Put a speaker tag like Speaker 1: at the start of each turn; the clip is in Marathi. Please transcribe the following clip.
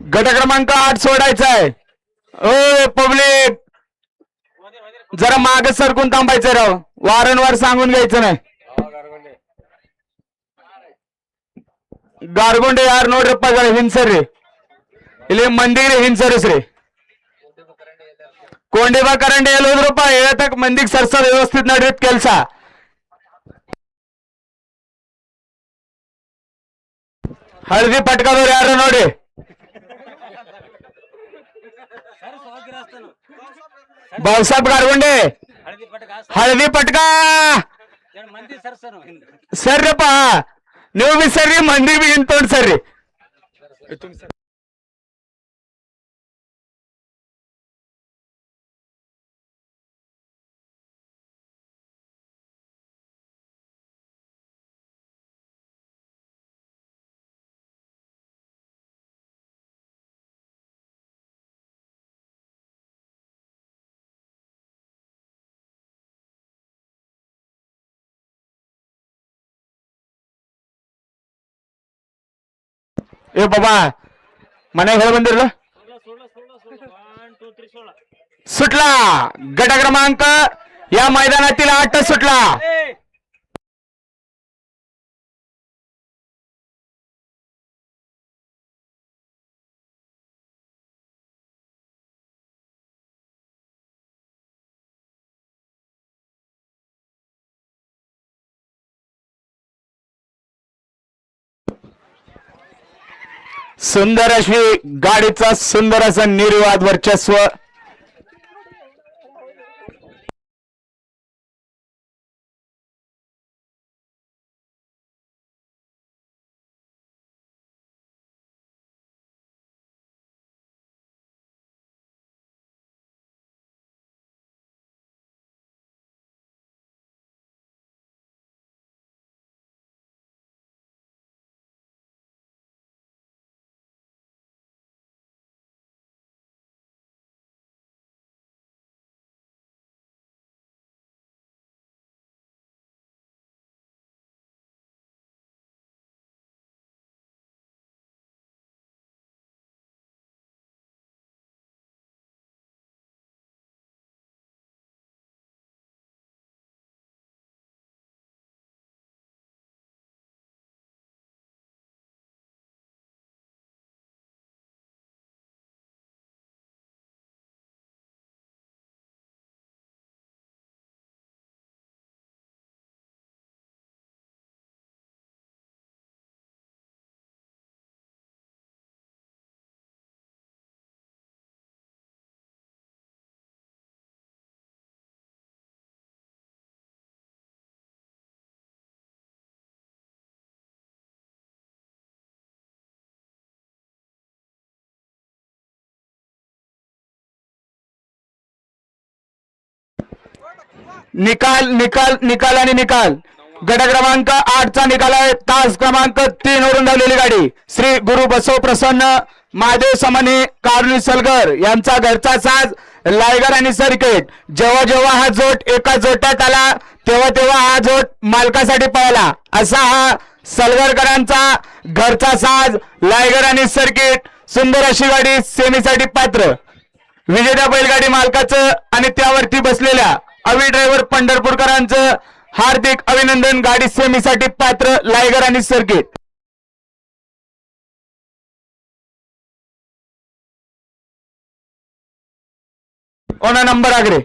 Speaker 1: गट क्रमांक 8 सोडायचा आहे. ओ पब्लिक जरा मागे सरकून थांबायचं राव, वारंवार सांगून घ्यायचं नाही. गारगोंडे यार नोड्रप्पा हिंसर रे ಇಲ್ಲಿ ಮಂದಿಗೆ ಹಿಂಸರಿಸ್ರಿ ಕೋಂಡಿಬಾ ಕರಂಡಿ ಎಲ್ಲೋದ್ರಪ್ಪ ಹೇಳತಕ್ ಮಂದಿಗೆ ಸರ್ಸ ವ್ಯವಸ್ಥಿತ ನಡೆಯುತ್ತ ಕೆಲಸ. ಹಳದಿ ಪಟ್ಕದವ್ರು ಯಾರು ನೋಡಿ. भाऊसाहेब गारगोंडे हळदी पटका सर्रप्ಪ ನೀವು ಬಿ ಸರ್ರಿ ಮಂದಿ ಬಿ ಹಿಂತೋಡ್ ಸರ್ರಿ. ए बाबा मने हे बंदिरला सुटला. गट क्रमांक या मैदानातील 8 सुटला. सुंदर अशी गाडीचा सुंदर असा निर्वाद वर्चस्व. निकाल निकाल निकाल आणि निकाल. गट क्रमांक 8 चा निकाल आहे. तास क्रमांक 3 वरून धावलेली गाडी श्री गुरु बसव प्रसन्न महादेव समने कारणी सलगर यांचा घरचा साज लायगर आणि सर्किट. जेव्हा जेव्हा हा जोट एका जोट्यात आला तेव्हा तेव्हा हा जोट मालकासाठी पळाला. असा हा सलगरकरांचा घरचा साज लायगर आणि सर्किट. सुंदर अशी गाडी सेमीसाठी पात्र. विजेत्या बैलगाडी मालकाचं आणि त्यावरती बसलेल्या अवी ड्रायव्हर पंढरपूरकरांचं हार्दिक अभिनंदन. गाडी सेमीसाठी पात्र लायगर आणि सर्किट. ओना नंबर आगरे